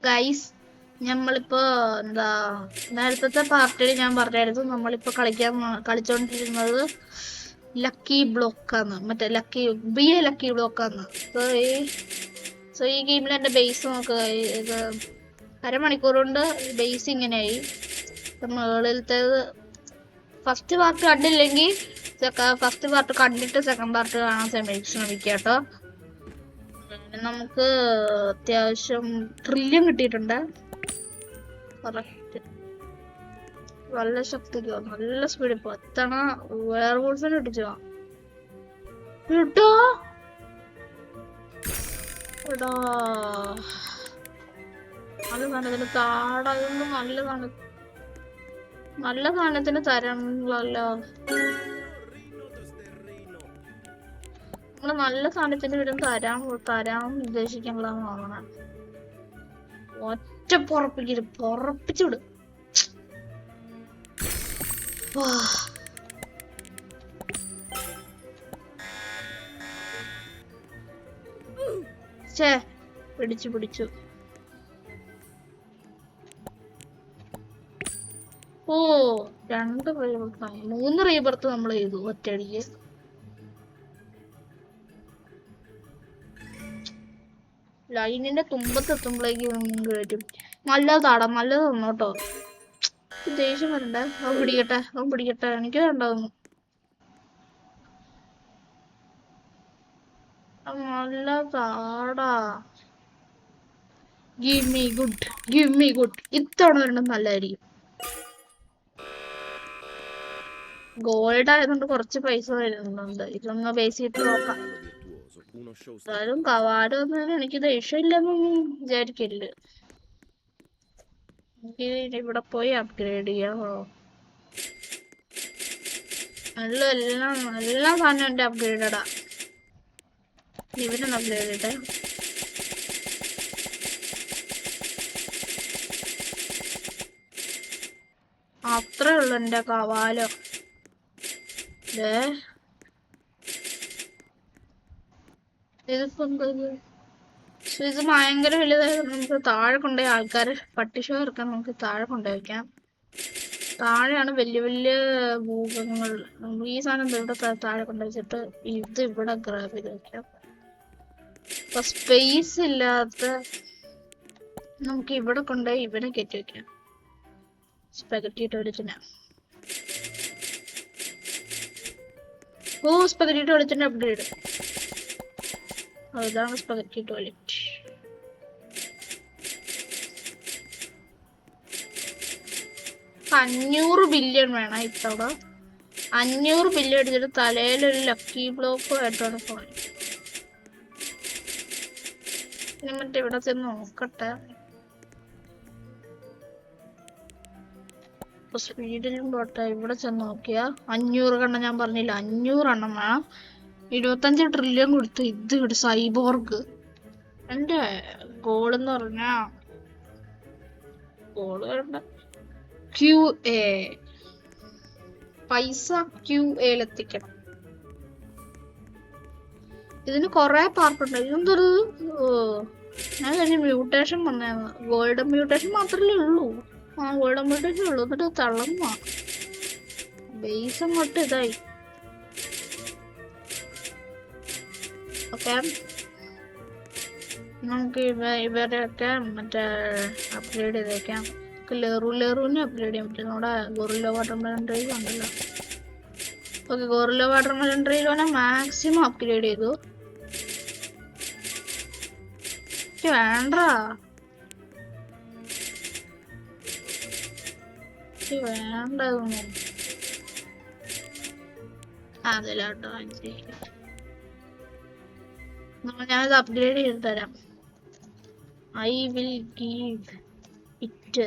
Guys, നമ്മളിപ്പോ എന്താ നേരത്തെ പാർട്ടിയിൽ ഞാൻ പറഞ്ഞായിരുന്നു നമ്മളിപ്പോ കളിച്ചോണ്ടിരുന്നത് ലക്കി ബ്ലോക്കാന്ന്, മറ്റേ ലക്കി ബ്ലോക്കാന്ന്. ഈ ഗെയിമിൽ എന്റെ ബേസ് നോക്കുക. ഇത് അരമണിക്കൂർ കൊണ്ട് ബേസ് ഇങ്ങനെയായി. മുകളിലത്തേത് ഫസ്റ്റ് പാർട്ട് കണ്ടില്ലെങ്കിൽ ഫസ്റ്റ് പാർട്ട് കണ്ടിട്ട് സെക്കൻഡ് പാർട്ട് കാണാൻ ശ്രമിക്കുക കേട്ടോ. നമുക്ക് അത്യാവശ്യം ട്രില്യൺ കിട്ടിയിട്ടുണ്ട്. കറക്റ്റ് നല്ല ശക്തിക്കോ നല്ല സ്പീഡിൽ പോ. എത്തണ വേറെ ബോൾസിനെ ഇട്ടിച്ചോ കേട്ടോ. എടാ നല്ല സാധനത്തിന് താടൊന്നും നല്ല സാധനത്തിന് തരണല്ലോ. നമ്മള് നല്ല സാധനത്തിന് വരും തരാൻ ഉദ്ദേശിക്കാനുള്ളതാണ് തോന്നണം. ഒറ്റ പൊറപ്പിച്ചു വിടും. പിടിച്ചു. ഓ 2 റീബർത്ത് 3 റീബർത്ത് നമ്മൾ ചെയ്തു ഒറ്റയടിക്ക്. ലൈനിന്റെ തുമ്പത്തെത്തുമ്പോഴേക്ക് വരും. നല്ലതാടാ, നല്ലത് തന്നോട്ടോ. ദേഷ്യം വരണ്ടേ. അവൻ പിടിക്കട്ടെ എനിക്ക് വേണ്ടാവുന്നു. നല്ലതാടാ. Give me good. ഇത്തവണ വരണം നല്ലതായിരിക്കും. ഗോൾഡ് ആയതുകൊണ്ട് കുറച്ച് പൈസ വരുന്നുണ്ട്. ഇതൊന്ന് ബേസ് ചെയ്ത് നോക്കാം. എന്തായാലും കവാട് വന്നതിന് എനിക്ക് ദേഷ്യമില്ലെന്നൊന്നും വിചാരിക്കരുത്. എനിക്ക് ഇവിടെ പോയി അപ്ഗ്രേഡ് ചെയ്യാമോ? എല്ലാം സാധനം എന്റെ അപ്ഗ്രേഡാ. ഇവരൊന്ന് അപ്ഗ്രേഡ് ചെയ്തേ. അത്രേ ഉള്ളു എന്റെ കവാലോ. ഇത് ഭയങ്കര വലുതായത്. നമുക്ക് താഴെ കൊണ്ടുപോയി ആൾക്കാര് പട്ടിഷോ ഇറക്കാൻ നമുക്ക് താഴെ കൊണ്ടുപോയി വെക്കാം. താഴെയാണ് വലിയ ഭൂകമ്പങ്ങൾ. ഈ സാധനം ഇവിടെ താഴെ കൊണ്ടുവച്ചിട്ട് ഇത് ഇവിടെ ഗ്രാബ് ചെയ്ത് വെക്കാം. അപ്പൊ സ്പേസ് ഇല്ലാത്ത നമുക്ക് ഇവിടെ കൊണ്ടുപോയി ഇവനെ കയറ്റി വെക്കാം. സ്പെഗറ്റി ടോയ്ലറ്റിന്. സ്പെഗറ്റി ടോയ്ലറ്റിന്റെ അപ്ഗ്രേഡ്. ഇതാണ് സ്പെഗറ്റി ടോയ്ലറ്റ്. $500 ബില്യൺ വേണം ഇത്തവണ. 500 ബില്യൺ എടുത്തിട്ട് തലയിലൊരു ലക്കി ബ്ലോക്ക് ആയിട്ടാണ് പോയത്. ഇനി മറ്റേ ഇവിടെ ചെന്ന് നോക്കട്ടെ. സ്പീഡിലും പോട്ടെ. ഇവിടെ ചെന്ന് നോക്കിയാ 500 കണ്ണം ഞാൻ പറഞ്ഞില്ല. 500 എണ്ണം വേണം. 25 ട്രില്യൺ കൊടുത്ത് ഇത് ഇവിടെ സൈബോർഗ്. എന്റെ ഗോളെന്ന് പറഞ്ഞാ ഗോള് വേണ്ട. QA പൈസ QA'ലെത്തിക്കണം. ഇതിന് കൊറേ പാർട്ടുണ്ട്. ഇതെന്തൊരു ഞാൻ കഴിഞ്ഞ മ്യൂട്ടേഷൻ വന്നേന്ന്. ഗോൾഡൻ മ്യൂട്ടേഷൻ മാത്രല്ലേ ഉള്ളൂ. ഗോൾഡൻ മ്യൂട്ടേഷൻ ഉള്ളൂ. എന്നിട്ട് തളർന്ന ബേസ് അങ്ങോട്ട് ഇതായി. ഓക്കെ, നമുക്ക് ഇവരെയൊക്കെ മറ്റേ അപ്ഗ്രേഡ് ചെയ്തേക്കാം. ലെറുവിനെ അപ്ഗ്രേഡ് ചെയ്യാൻ പറ്റും. നമ്മുടെ ഗോറില്ല വാട്ടർമെലൻ ട്രെയിൽ ഉണ്ടല്ലോ. ഓക്കെ, ഗോറില്ല വാട്ടർമെലൻ ട്രെയിലോനെ മാക്സിമം അപ്ഗ്രേഡ് ചെയ്തു. വേണ്ടതൊന്നും അതിലോട്ടോ. ഞാനത് അപ്ഗ്രേഡ് ചെയ്ത് തരാം. I will give it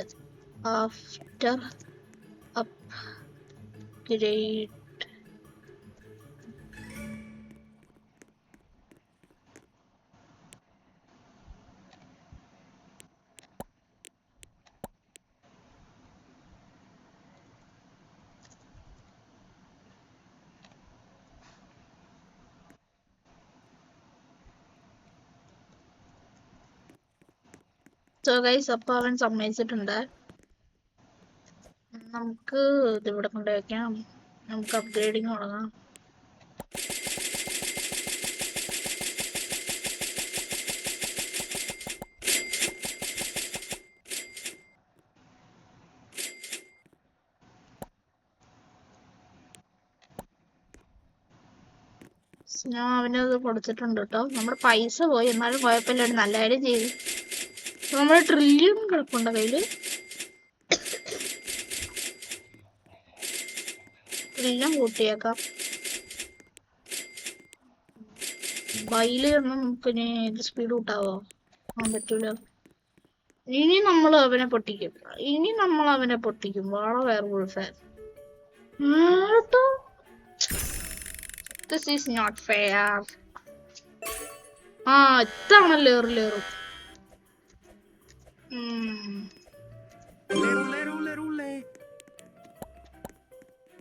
after upgrade. So guys, അപ്പൊ അവൻ സമ്മതിച്ചിട്ടുണ്ട്. നമുക്ക് ഇതിവിടെ കൊണ്ടുവയ്ക്കാം. നമുക്ക് അപ്ഗ്രേഡിങ് തുടങ്ങാം. ഞാൻ അവനത് കൊടുത്തിട്ടുണ്ട് കേട്ടോ. നമ്മുടെ പൈസ പോയി, എന്നാലും കുഴപ്പമില്ല, നല്ല കാര്യം ചെയ്തു. നമ്മുടെ ട്രില്യൺ കിടപ്പുണ്ട് കയ്യില്. ട്രില്യൺ കൂട്ടിയേക്കാം. ബൈല് നമുക്ക് ഇനി സ്പീഡ് കൂട്ടാവോ? പറ്റൂല. ഇനി നമ്മൾ അവനെ പൊട്ടിക്കും. വാള വേറെ fan. This is not fair. ഇതാണ് ലേറും.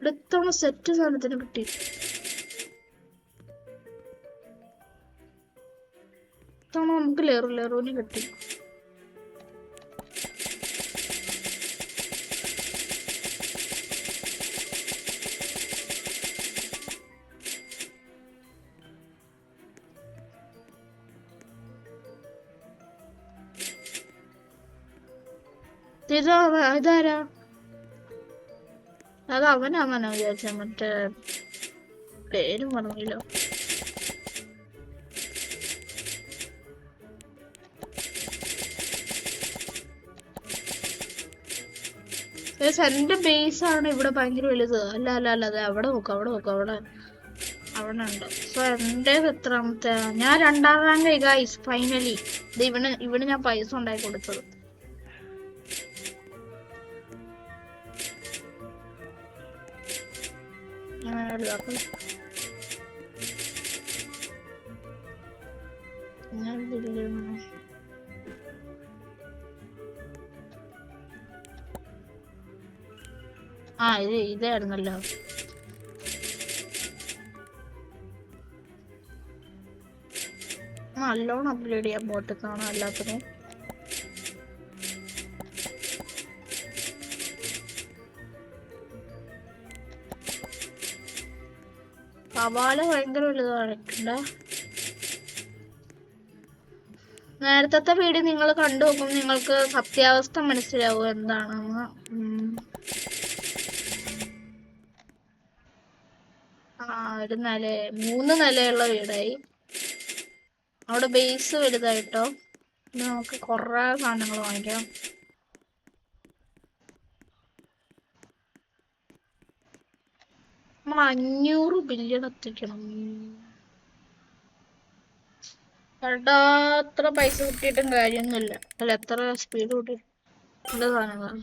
ഇത്തവണ സെറ്റ് സാധനത്തിന് കിട്ടി. ഇത്തവണ നമുക്ക് ലേറുവിന് കിട്ടി. ഇതാരാ? അത് അവനാണെന്നാ വിചാരിച്ച. മറ്റേ പേരും പറഞ്ഞില്ലോ. എന്റെ ബേസ് ആണ് ഇവിടെ ഭയങ്കര വലുത്. അല്ല അതെ അവിടെ നോക്ക്. അവിടെ ഉണ്ട്. സോ എന്റെ എത്രാമത്തെ? ഞാൻ 2ാം റാങ്ക് ഗൈസ് ഫൈനലി. ഇവന് ഞാൻ പൈസ ഉണ്ടാക്കി കൊടുത്തത്. ഇതായിരുന്നല്ലോ. നല്ലോണം അപ്ഗ്രേഡ് ചെയ്യാൻ പോട്ട് കാണാം എല്ലാത്തിനും. സവാല ഭയങ്കര വലുതായിട്ടുണ്ട്. നേരത്തെ വീഡിയോ നിങ്ങൾ കണ്ടു നോക്കും, നിങ്ങൾക്ക് സത്യാവസ്ഥ മനസ്സിലാവും എന്താണെന്ന്. 3 നിലയുള്ള വീടായി. അവിടെ ബേസ് വലുതായിട്ടോ. നമുക്ക് കുറെ സാധനങ്ങൾ വാങ്ങിക്കാം. നമ്മൾ 500 ബില്യൺ എത്തിക്കണം. അത്ര പൈസ കിട്ടിയിട്ടും കാര്യമൊന്നുമില്ല. അല്ല, എത്ര സ്പീഡ് കൂട്ടി നല്ല സാധനങ്ങളാണ്.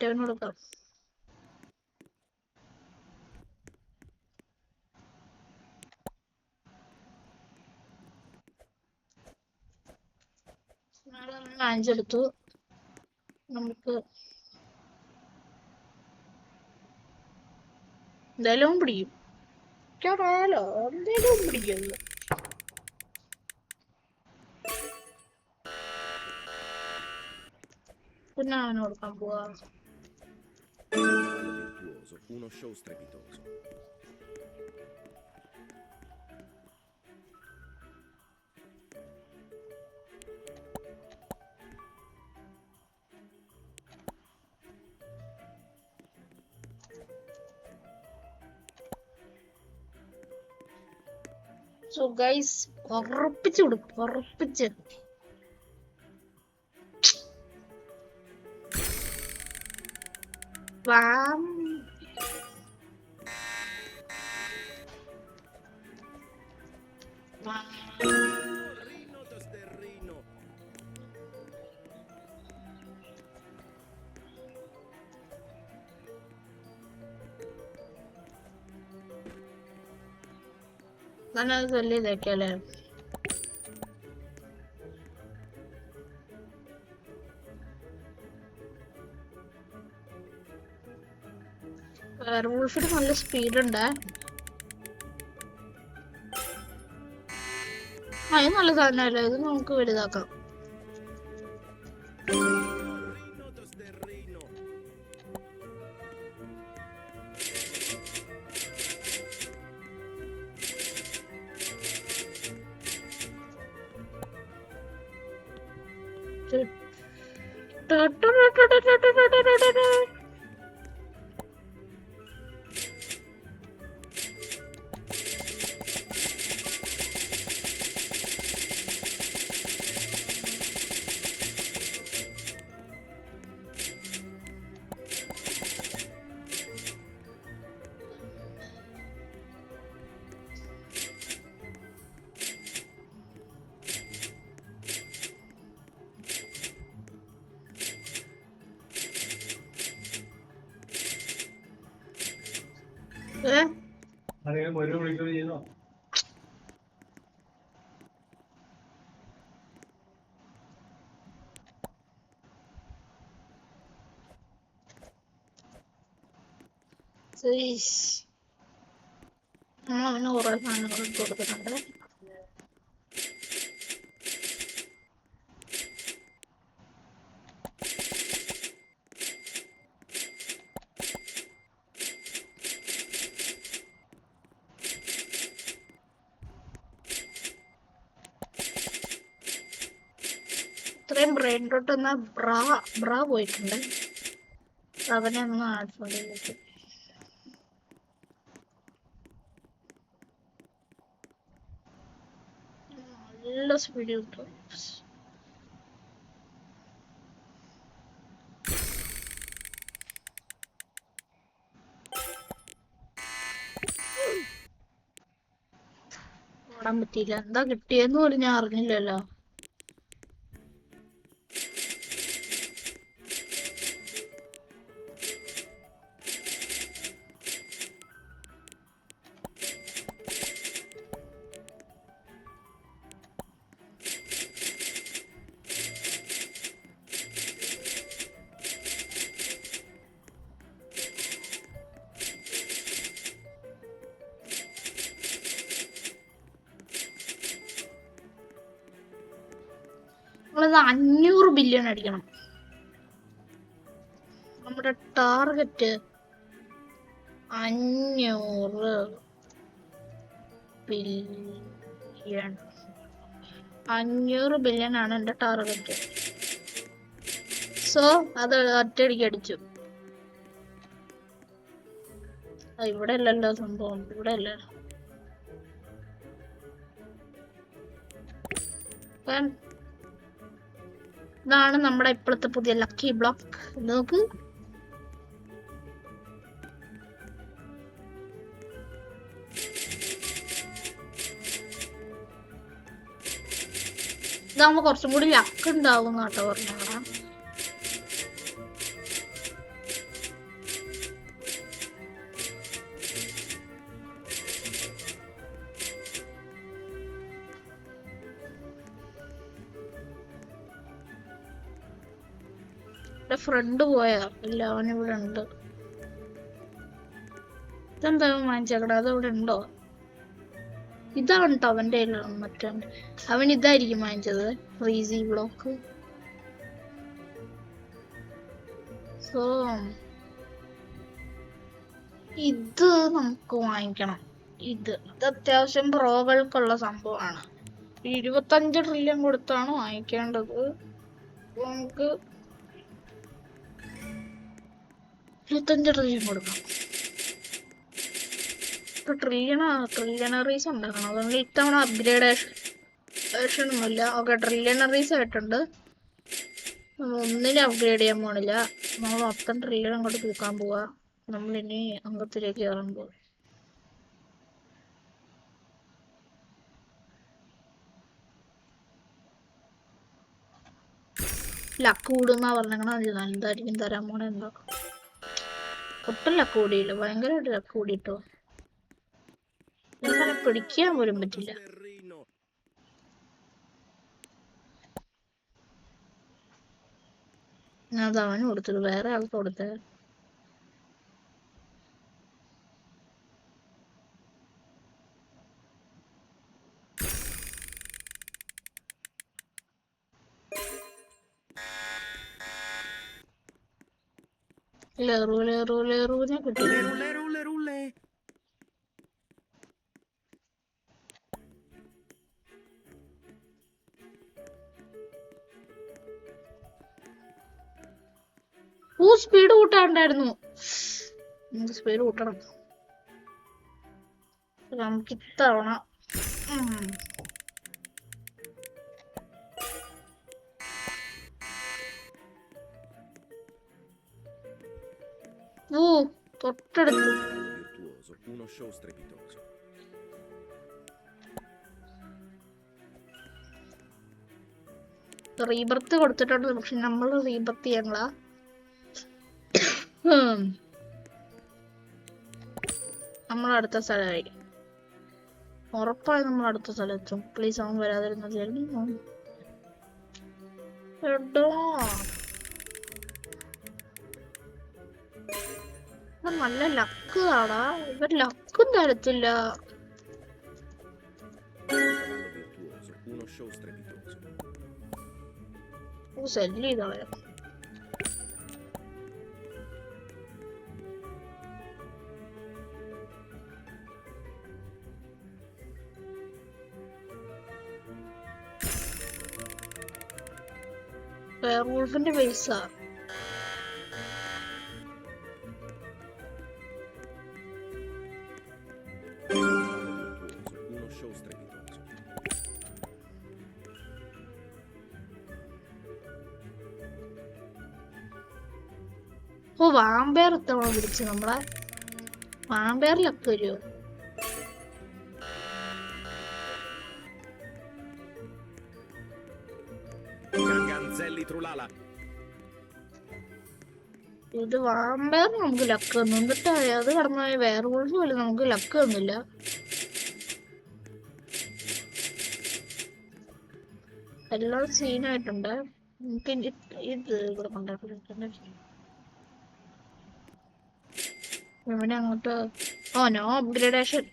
അവന് കൊടുക്കാം. വാങ്ങിച്ചെടുത്തു. നമുക്ക് എന്തായാലും പിടിക്കും. എന്തായാലും പിടിക്കും. പിന്നെ അവന് കൊടുക്കാൻ പോവാ. Uno show strepitoso. So guys, ഉറപ്പിച്ച് വാം. ഞാനത് ചൊല്ലി ഇതൊക്കെയല്ലേ. വെയർവൂൾഫിന് നല്ല സ്പീഡ് ഉണ്ട്. ഇത് നല്ല സാധനമല്ലേ, ഇത് നമുക്ക് വലുതാക്കാം. Notos del reino. നമ്മളവന് കുറെ സാധനങ്ങൾ ഇട്ട് കൊടുക്കുന്നുണ്ട്. ഇത്രയും ബ്രെയിൻ റോട്ട് എന്ന ബ്രാ പോയിട്ടുണ്ട്. അവനെ ഒന്ന് ആഡ്. നല്ല സ്പീഡ് കിട്ടും. ഓടാൻ പറ്റിയില്ല. എന്താ കിട്ടിയെന്ന് പോലും ഞാൻ അറിഞ്ഞില്ലല്ലോ. നമ്മളത് 500 ബില്യൺ അടിക്കണം. നമ്മുടെ ടാർഗറ്റ് 500 ബില്യൺ. 500 ബില്യൺ ആണ് എന്റെ ടാർഗറ്റ്. സോ അത് ഒറ്റയടിക്ക് അടിച്ചു. ഇവിടെ അല്ലല്ലോ സംഭവം, ഇവിടെ അല്ല. ഇതാണ് നമ്മുടെ ഇപ്പോഴത്തെ പുതിയ ലക്കി ബ്ലോക്ക്. നോക്ക്, ഇതാകുമ്പോ കുറച്ചും കൂടി ലക്ക് ഉണ്ടാവും കേട്ടോ പറഞ്ഞ. എന്റെ ഫ്രണ്ട് പോയാ ഇല്ല, അവനിവിടെ ഉണ്ട്. ഇതെന്താ വാങ്ങിച്ചേക്കട, അതവിടെ ഉണ്ടോ? ഇതാണ് കേട്ടോ അവന്റെ മറ്റേ. അവൻ ഇതായിരിക്കും വാങ്ങിച്ചത്, ഫ്രീസി ബ്ലോക്ക്. സോ ഇത് നമുക്ക് വാങ്ങിക്കണം. ഇത് അത്യാവശ്യം പ്രോകൾക്കുള്ള സംഭവമാണ്. 25 ട്രില്യൺ കൊടുത്താണ് വാങ്ങിക്കേണ്ടത്. നമുക്ക് 25 ട്രില്യൺ കൊടുക്കാം. ട്രില്യണറീസ് ഉണ്ടാക്കണം. അതുകൊണ്ട് ഇത്തവണ അപ്ഗ്രേഡേഷൻ ഒന്നുമില്ല. ഓക്കെ, ട്രില്യണറീസ് ആയിട്ടുണ്ട്. നമ്മൾ ഒന്നിനും അപ്ഗ്രേഡ് ചെയ്യാൻ പോണില്ല. നമ്മൾ മൊത്തം ട്രില്യൺ അങ്ങോട്ട് തൂക്കാൻ പോവാ. നമ്മളിനി അംഗത്തിലേക്ക് കയറാൻ പോവാ. ലക്ക് കൂടുന്നാ പറഞ്ഞാൽ എന്തായിരിക്കും തരാൻ പോണെ എന്തോ. ഒട്ടും ലക്ക് കൂടിയില്ല, ഭയങ്കരമായിട്ട് ലക്ക് കൂടിട്ടോ. ഇങ്ങനെ പിടിക്കാൻ പോലും പറ്റില്ല. അത് അവന് കൊടുത്തത്, വേറെ ആൾക്ക് കൊടുത്തത്. ലെറൂനെ കിട്ടി. Lerule, rule, rule. സ്പീഡ് കൂട്ടാണ്ടായിരുന്നു. സ്പീഡ് കൂട്ടണം നമുക്ക് ഇത്തവണ. തൊട്ടടുത്ത് Virtuoso, uno show strepitoso. Rebirth കൊടുത്തിട്ടുണ്ട്, പക്ഷെ നമ്മൾ റീബർത്ത് ചെയ്യണ. നമ്മൾ അടുത്ത സ്ഥലമായി ഉറപ്പായി. നമ്മൾ അടുത്ത സ്ഥലത്തും. പ്ലീസ് അവൻ വരാതിരുന്ന നല്ല ലക്ക് ആടാ. ഇവർ ലക്കും തരത്തില്ല. Cavallo virtuoso, uno show strepitoso. Sell ചെയ്തോളെ. വേർവൂൾഫിന്റെ പൈസ Uno show strepitoso. വാമ്പയർ എത്തണോ പിടിച്ച് നമ്മളെ. വാമ്പയറിലൊക്കെ വരുമോ? Ganganzelli trulala. ഇത് വാമ്പയർ നമുക്ക് ലക്ക് തന്നു. എന്നിട്ട് അത് കടന്നുപോയ വേറെ പോലെ നമുക്ക് ലക്ക് തന്നില്ല. എല്ലാം സീനായിട്ടുണ്ട്. നമുക്ക് ഇത് ഇവിടെ കൊണ്ടുപോയി ഇവനെ അങ്ങോട്ട്. No upgradation,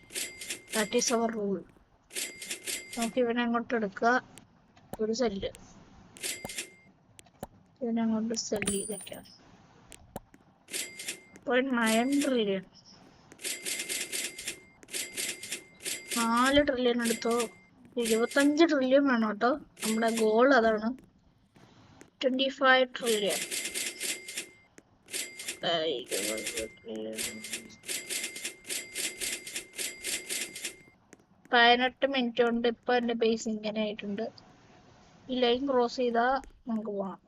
that is our rule. നമുക്ക് ഇവനെ അങ്ങോട്ട് എടുക്കുക. ഒരു സെല്ല് ഇവനെ അങ്ങോട്ട് സെല്ല് ചെയ്തേക്കാം. 9 ട്രില്യൺ, 4 ട്രില്യൺ എടുത്തോ. 25 ട്രില്യൺ വേണം കേട്ടോ. നമ്മുടെ ഗോൾ അതാണ്. 25 ട്രില്യൺ. 18 മിനിറ്റ് കൊണ്ട് ഇപ്പൊ എന്റെ ബേസ് ഇങ്ങനെ ആയിട്ടുണ്ട്. ഈ ലൈൻ ക്രോസ് ചെയ്താ നമുക്ക് പോവാം.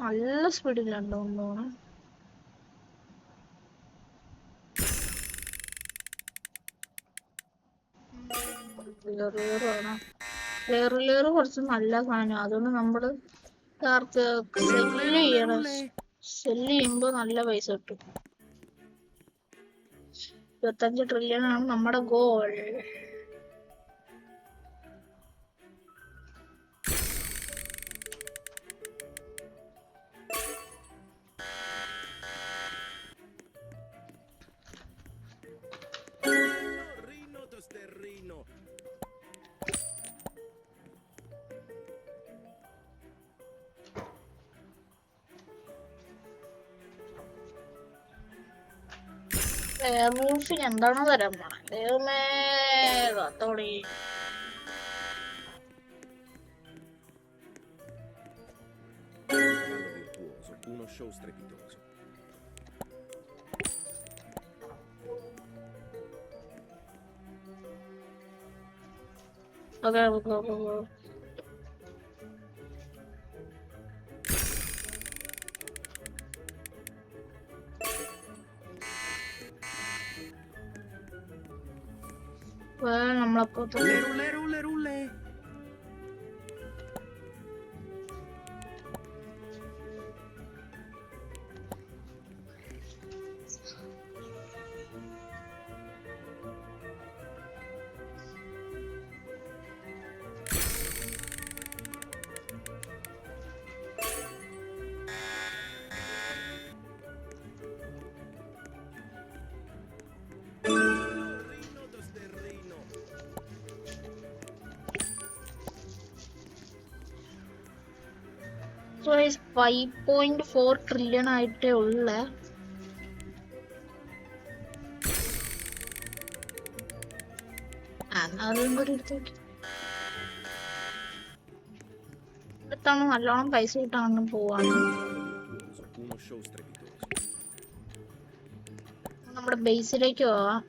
നല്ല സ്പീഡിലുണ്ടോ തോന്നുന്നു. ലെയർ കുറച്ച് നല്ല സാധനം. അതുകൊണ്ട് നമ്മള് സെല്ല് ചെയ്യണം. സെല്ല് ചെയ്യുമ്പോ നല്ല പൈസ കിട്ടും. 25 ട്രില്യൺ ആണ് നമ്മുടെ ഗോൾ. Rino tosterrino. റൂഫിന് എന്താണോ തരാൻ പോണേ. ദൈവമേ കാത്തോളി. Cavallo virtuoso, uno show strepitoso. Okay. നമ്മളപ്പോ Lerule, rule, rule. Rino tosterrino. So is 5.4 trillion ആയിട്ടേ ഉള്ള. അതും കൂടി എടുത്താണ് നല്ലോണം പൈസ കിട്ടാൻ പോവാണ്. Su uno show strepitoso. നമ്മുടെ ബേസിലേക്ക് പോവാം.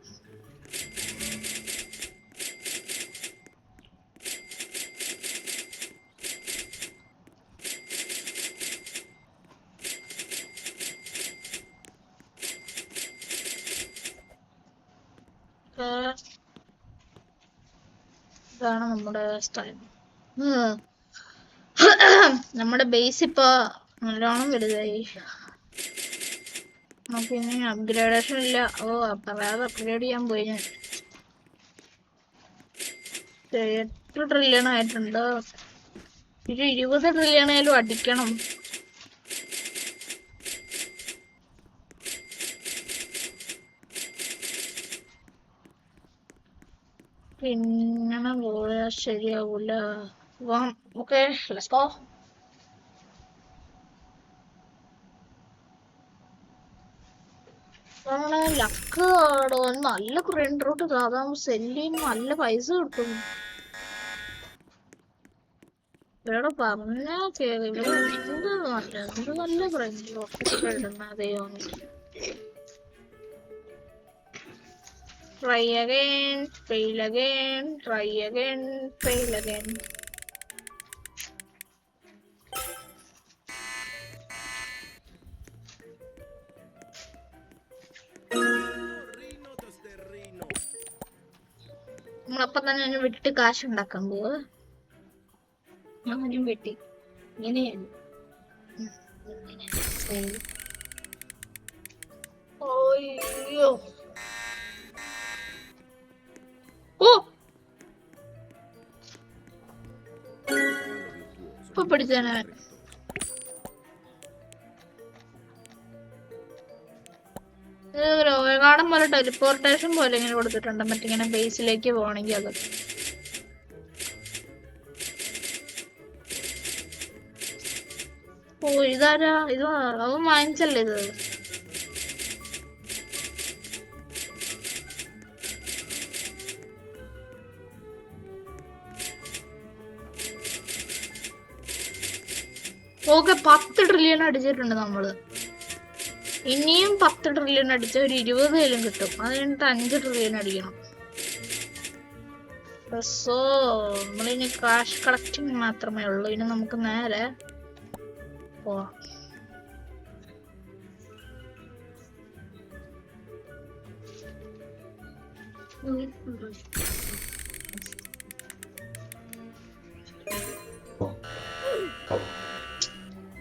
ഇതാണ് നമ്മുടെ സ്ഥലം. നമ്മുടെ ബേസ് ഇപ്പൊ നല്ലോണം വലുതായി. നമുക്ക് ഇനി അപ്ഗ്രേഡേഷൻ ഇല്ല. പറയാതെ അപ്ഗ്രേഡ് ചെയ്യാൻ പോയി ഞാൻ. 8 ട്രില്യൺ ആയിട്ടുണ്ട്. 20 ട്രില്യൺ ആയാലും അടിക്കണം. പിന്നെ പോയാൽ ശരിയാവൂല. Okay, let's go. ലക്ക് ആടോ, നല്ല ഫ്രണ്ട് റൂട്ട് സാധാരണ സെല്ലിന് നല്ല പൈസ കിട്ടും. ഇവിടെ പറഞ്ഞാ എന്ത് നല്ല ഫ്രണ്ട് ഇടുന്ന ദൈവം. Try again, fail again, try again, fail again. Rino tosterrino. നമ്മളപ്പം തന്നെ അതിന് വിട്ട് കാശ് ഉണ്ടാക്കാൻ പോവാ. ഞാനും വെട്ടി ഇങ്ങനെയാണ്. അയ്യോ, ഇപ്പൊ പിടിച്ചേനെ. രോഗാടം പോലെ ടെലിപ്പോർട്ടേഷൻ പോലെ ഇങ്ങനെ കൊടുത്തിട്ടുണ്ട്. മറ്റിങ്ങനെ ബേസിലേക്ക് പോകണമെങ്കിൽ അത്. ഇതാരാ ഇത്? അത് വാങ്ങിച്ചല്ലേ ഇത്? ഓക്കെ, 10 ട്രില്യൺ അടിച്ചിട്ടുണ്ട് നമ്മള്. ഇനിയും 10 ട്രില്യൺ അടിച്ച ഒരു 20 കിട്ടും. അത് കഴിഞ്ഞിട്ട് 5 ട്രില്യൺ അടിക്കണം. സോ നമ്മളിനി കാഷ് കളക്ടിങ് മാത്രമേ ഉള്ളൂ. ഇനി നമുക്ക് നേരെ പോവാം.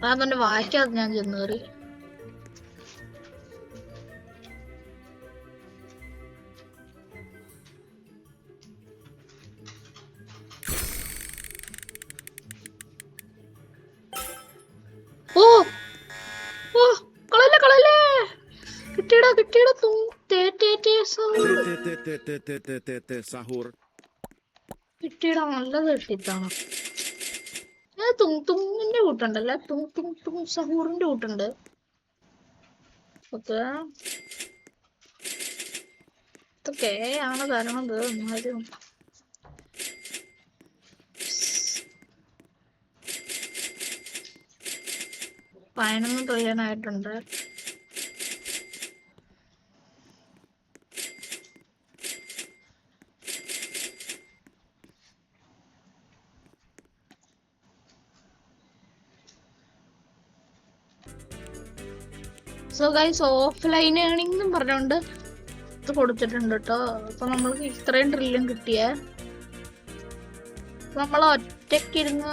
അതൊന്ന് വായിക്കാതെ ഞാൻ ചെന്ന് കയറി. കിട്ടിയടാ Sahur. കിട്ടിയടാ, നല്ലത് കിട്ടിത്താണ്. തുങ്ങിന്റെ കൂട്ടുണ്ടല്ലേ, സഹൂറിന്റെ കൂട്ടുണ്ട്. ഓക്കെ, ഇതൊക്കെ ആണ് തരണത്. എന്നാലും 11 ട്രില്യൺ ആയിട്ടുണ്ട്. സോ ഗൈസ്, ഓഫ്ലൈൻ ഏണിംഗ് എന്നും പറഞ്ഞോണ്ട് ഇത് കൊടുത്തിട്ടുണ്ട് കേട്ടോ. അപ്പൊ നമ്മൾക്ക് ഇത്രയും ട്രില്യൺ കിട്ടിയേ. നമ്മൾ ഒറ്റയ്ക്കിരുന്ന്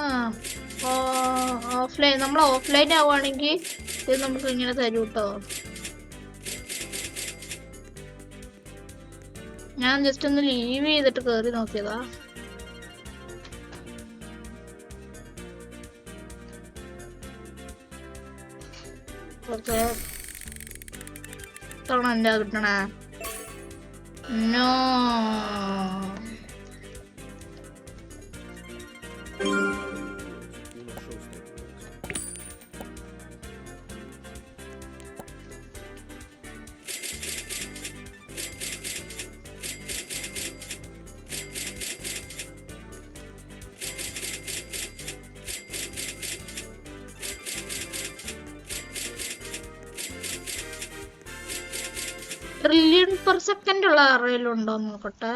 നമ്മൾ ഓഫ്ലൈൻ ആവുകയാണെങ്കിൽ ഇത് നമുക്ക് ഇങ്ങനെ തരും കേട്ടോ. ഞാൻ ജസ്റ്റ് ഒന്ന് ലീവ് ചെയ്തിട്ട് കേറി നോക്കിയതാ. ഓക്കെ, തവണ എന്താ കിട്ടണേ? No, Uno show strepitoso. Trillion per second ഉള്ള ആരെങ്കിലും ഉണ്ടോ നോക്കട്ടെ.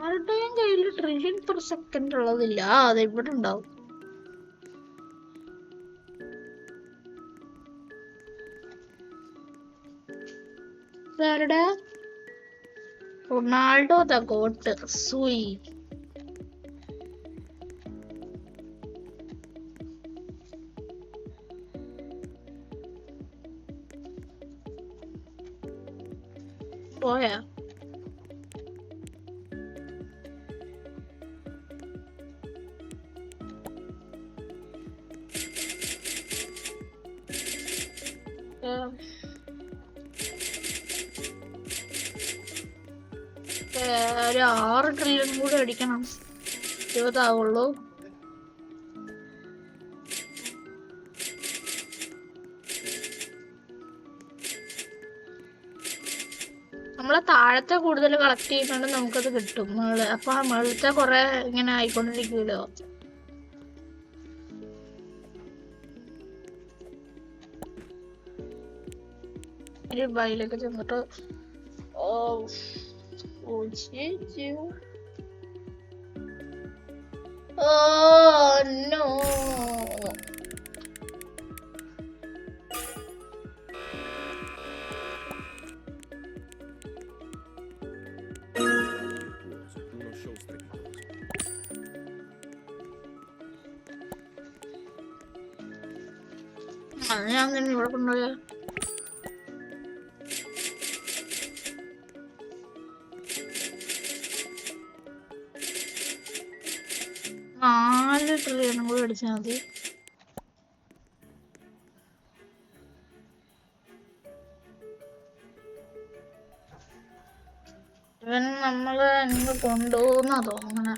ആരുടെയും കയ്യിൽ ട്രില്യൺ പെർ സെക്കൻഡ് ഉള്ളതില്ല. അത് ഇവിടെ ഉണ്ടാവും. ആരുടെ? Ronaldo the GOAT. സൂയി. പോയാ? ഒരു 6 ട്രില്യൺ കൂടി അടിക്കണം. 20 ആവുള്ളൂ. നമ്മളെ താഴത്തെ കൂടുതൽ കളക്ട് ചെയ്യുന്നുണ്ട്, നമുക്കത് കിട്ടും. അപ്പൊ മുകളിലത്തെ കൊറേ ഇങ്ങനെ ആയിക്കൊണ്ടിരിക്കുമല്ലോ. ഒരു ബൈലൊക്കെ ചെന്നിട്ട് no. Virtuoso, uno show strepitoso. ഞാൻ തന്നെ ഇവിടെ കൊണ്ടുപോയാ. ട്രില്യൺ കൂടി അടിച്ചാൽ മതി. ഇവൻ നമ്മള് എങ്ങ് കൊണ്ടുപോകുന്ന തോന്നണ.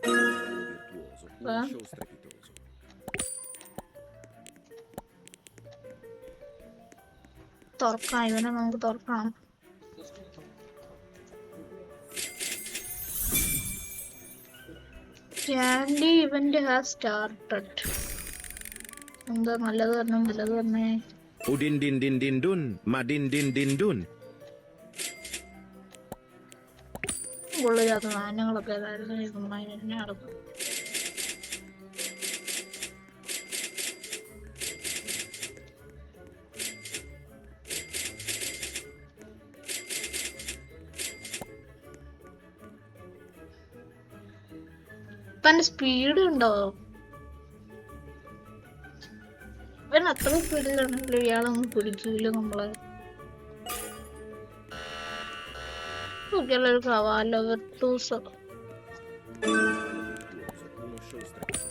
Virtuoso, uno show strepitoso. തുറക്കാം, ഇവനെ നമുക്ക് തുറക്കണം. Candy event has started. എന്താ നല്ലത് തന്നെ, നല്ലത് തന്നെ. Udin din din din dun, madin din din dun. കൊള്ളില്ലാത്ത സാധനങ്ങളൊക്കെ ഏതായിരുന്നു എന്നെ നടക്കും. ഇപ്പന്റെ സ്പീഡ് ഉണ്ടോ? ഇവൻ അത്ര സ്പീഡിലാണെങ്കിലും ഇയാളൊന്നും പിടിക്കൂല നമ്മളെ. ഒരു കവാലോ വെർട്ടൂസോ. Virtuoso, uno show strepitoso.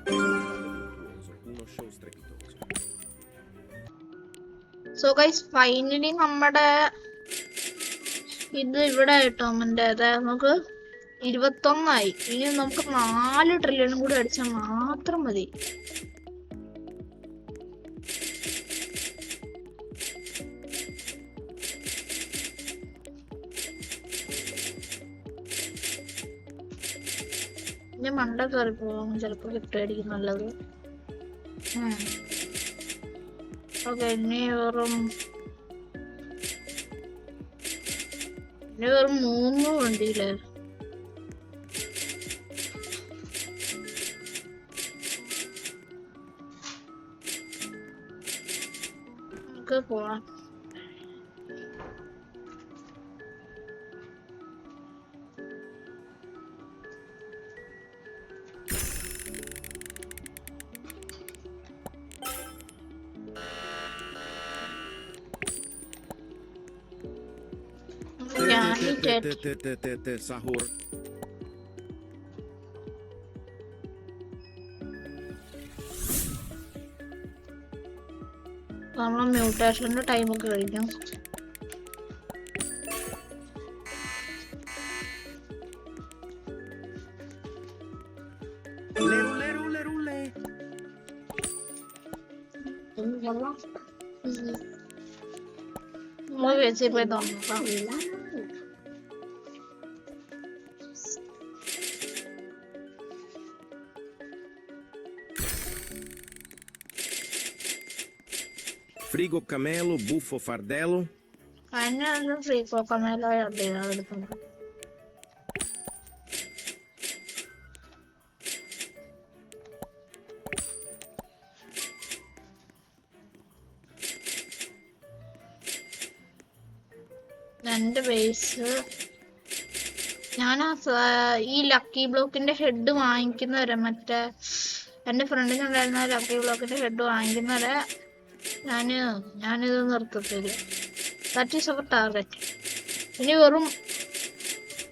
Virtuoso, uno show strepitoso. So guys, finally നമ്മുടെ ഇത് ഇവിടെ ആയിട്ടോ. നമുക്ക് 21 ഇനി നമുക്ക് 4 ട്രില്യൺ കൂടി അടിച്ചാൽ മാത്രം മതി. ഇനി മണ്ട കയറി പോവാം, ചിലപ്പോ കിട്ടുമായിരിക്കും നല്ലത്. ഓക്കെ, ഇനി വെറും 3 വണ്ടിയില്ലേ. നമുക്ക് പോവാം. Sahur. നമ്മളെ മ്യൂട്ടേഷന്റെ ടൈമൊക്കെ കഴിഞ്ഞു. Muy bien, sí, perdón. Frigo camelo, bufo fardello. അതിനാണ് ഫ്രീ കോക്കമേലോ എടുക്കുന്നത്. രണ്ട് ബേസ് ഞാൻ ഈ ലക്കി ബ്ലോക്കിന്റെ ഹെഡ് വാങ്ങിക്കുന്നവരെ മറ്റേ എന്റെ ഫ്രണ്ടിനുണ്ടായിരുന്ന ലക്കി ബ്ലോക്കിന്റെ ഹെഡ് വാങ്ങിക്കുന്നവരെ ഞാനിത് നിർത്തത്തില്ല. That is our target. ഇനി വെറും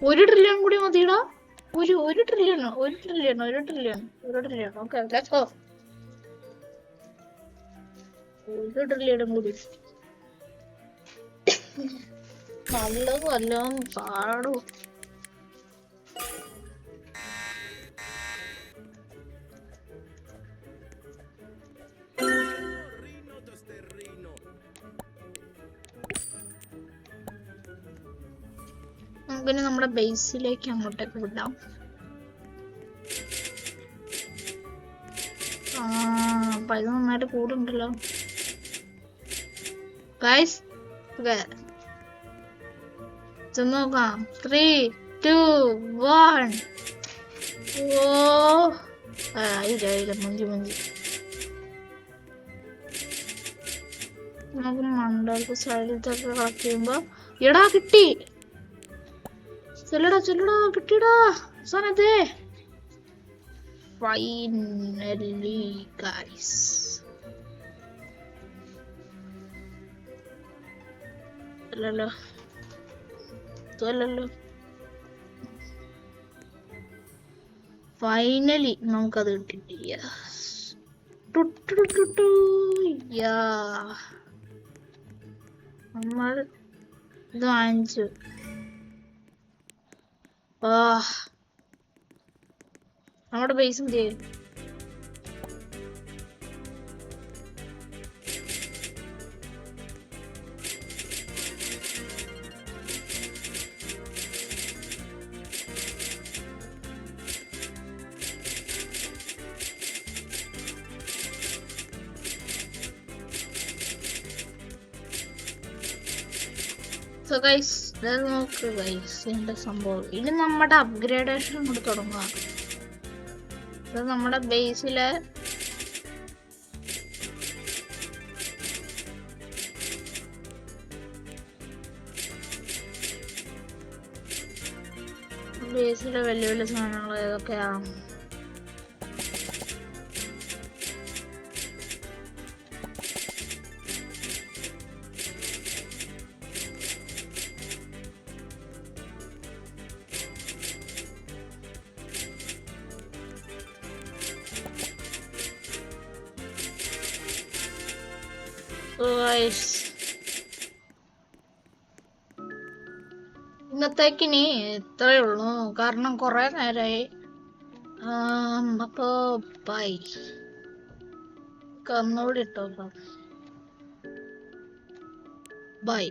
1 ട്രില്യൺ കൂടി മതിയിടാ. ഒരു trillion okay let's go. 1 trillion കൂടി നല്ലത് വല്ലതും പാടും. നമുക്കിനി നമ്മുടെ ബേസിലേക്ക് അങ്ങോട്ടേക്ക് വിടാം. അപ്പൊ ഇത് നന്നായിട്ട് കൂടുണ്ടല്ലോ ഗൈസ്. നോക്കാം 3, 2, 1. ഓ ഇല്ല മുഞ്ചി നമുക്ക് മണ്ടക്ക് സൈഡിലത്തൊക്കെ കളക്ട് ചെയ്യുമ്പോ എടാ കിട്ടി. ചെല്ലടാ കിട്ടിടാ സാധനത്തെ. Finally guys. അല്ലല്ലോ ഫൈനലി നമുക്കത് കിട്ടിയില്ല. നമ്മൾ ഇത് വാങ്ങിച്ചു. നമ്മുടെ ബേസ് എന്ത് ചെയ്യും? സോ ഗൈസ് നോക്ക് ഗൈസ് ഇതിന്റെ സംഭവം. ഇനി നമ്മുടെ അപ്ഗ്രേഡേഷൻ കൂടി തുടങ്ങുക. ഇത് നമ്മുടെ ബേസിലെ വലിയ സാധനങ്ങൾ ഏതൊക്കെയാണ്? ഇന്നത്തേക്കിനി ഇത്രയേ ഉള്ളൂ, കാരണം കുറെ നേരമായി. അപ്പോ ബൈ. ഒന്നുകൂടി ഇട്ടോ ബൈ.